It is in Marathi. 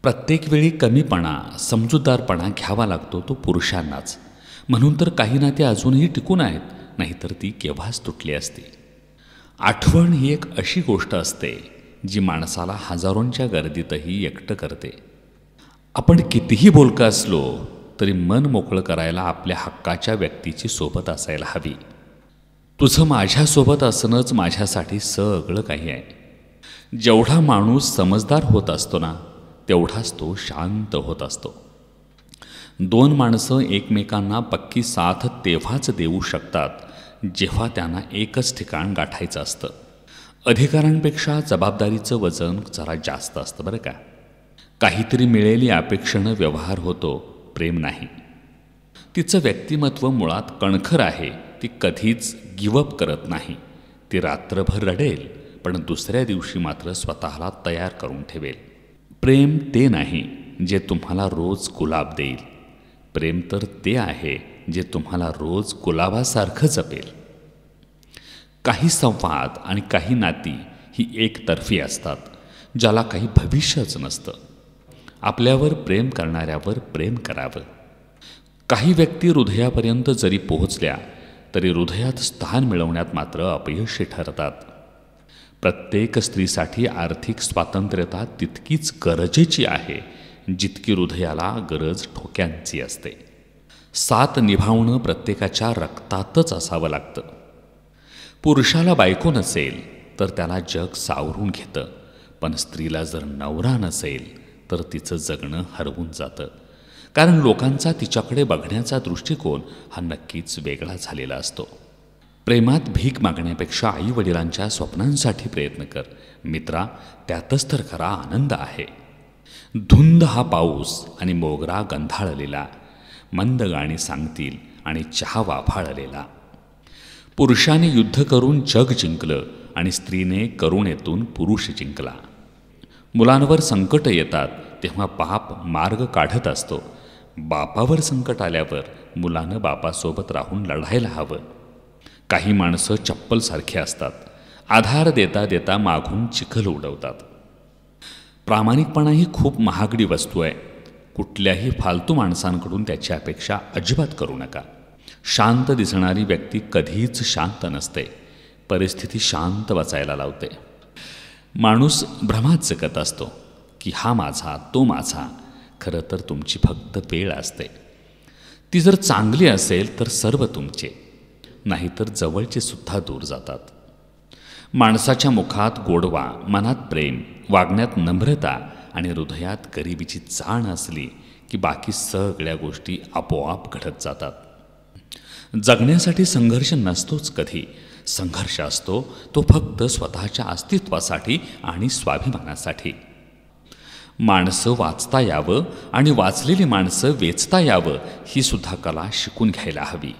प्रत्येक वेळी कमीपणा, समजूतदारपणा घ्यावा लागतो तो पुरुषांनाच. म्हणून तर काही नाती अजूनही टिकून आहेत, नाहीतर ती केव्हाच तुटली असती. आठवण ही एक अशी गोष्ट असते जी माणसाला हजारोंच्या गर्दीतही एकटं करते. आपण कितीही बोलकं असलो तरी मन मोकळं करायला आपल्या हक्काच्या व्यक्तीची सोबत असायला हवी. तुझं माझ्यासोबत असणंच माझ्यासाठी सगळं काही आहे. जेवढा माणूस समजदार होत असतो ना, तेवढाच तो शांत होत असतो. दोन माणसं एकमेकांना पक्की साथ तेव्हाच देऊ शकतात जेव्हा त्यांना एकच ठिकाण गाठायचं असतं. अधिकारांपेक्षा जबाबदारीचं वजन जरा जास्त असतं बरं का. काहीतरी मिळेल या अपेक्षेनं व्यवहार होतो, प्रेम नाही. तिचं व्यक्तिमत्व मुळात कणखर आहे. ती कधीच गिवअप करत नाही. ती रात्रभर रडेल, पण दुसऱ्या दिवशी मात्र स्वतःला तयार करून ठेवेल. प्रेम ते नाही जे तुम्हाला रोज गुलाब देईल. प्रेम तर ते आहे जे तुम्हाला रोज गुलाबासारखं जपेल. काही संवाद आणि काही नाती ही एकतर्फी असतात, ज्याला काही भविष्यच नसतं. आपल्यावर प्रेम करणाऱ्यावर प्रेम करावं. काही व्यक्ती हृदयापर्यंत जरी पोहोचल्या तरी हृदयात स्थान मिळवण्यात मात्र अपयशी ठरतात. प्रत्येक स्त्रीसाठी आर्थिक स्वातंत्र्यता तितकीच गरजेची आहे जितकी हृदयाला गरज ठोक्यांची असते. साथ निभावणं प्रत्येकाच्या रक्तातच असावं लागतं. पुरुषाला बायको नसेल तर त्याला जग सावरून घेतं, पण स्त्रीला जर नवरा नसेल तर तिचं जगणं हरवून जातं. कारण लोकांचा तिच्याकडे बघण्याचा दृष्टिकोन हा नक्कीच वेगळा झालेला असतो. प्रेमात भीक मागण्यापेक्षा आईवडिलांच्या स्वप्नांसाठी प्रयत्न कर मित्रा, त्यातच तर खरा आनंद आहे. धुंद हा पाऊस आणि मोगरा गंधाळलेला, मंद गाणी सांगतील आणि चहा वाफाळलेला. पुरुषाने युद्ध करून जग जिंकलं आणि स्त्रीने करुणेतून पुरुष जिंकला. मुलांवर संकट येतात तेव्हा बाप मार्ग काढत असतो. बापावर संकट आल्यावर मुलानं बापासोबत राहून लढायला हवं. काही माणसं चप्पलसारखी असतात, आधार देता देता मागून चिखल उडवतात. प्रामाणिकपणा ही खूप महागडी वस्तू आहे. कुठल्याही फालतू माणसांकडून त्याची अपेक्षा अजिबात करू नका. शांत दिसणारी व्यक्ती कधीच शांत नसते, परिस्थिती शांत बसायला लावते. माणूस भ्रमात जगत असतो की हा माझा, तो माझा. खरं तर तुमची फक्त वेळ असते. ती जर चांगली असेल तर सर्व तुमचे, नाहीतर जवळचे सुद्धा दूर जातात. माणसाच्या मुखात गोडवा, मनात प्रेम, वागण्यात नम्रता आणि हृदयात गरिबीची जाण असली की बाकी सगळ्या गोष्टी आपोआप घडत जातात. जगण्यासाठी संघर्ष नसतोच कधी. संघर्ष असतो तो फक्त स्वतःच्या अस्तित्वासाठी आणि स्वाभिमानासाठी. माणसं वाचता यावं आणि वाचलेली माणसं वेचता यावं ही सुद्धा कला शिकून घ्यायला हवी.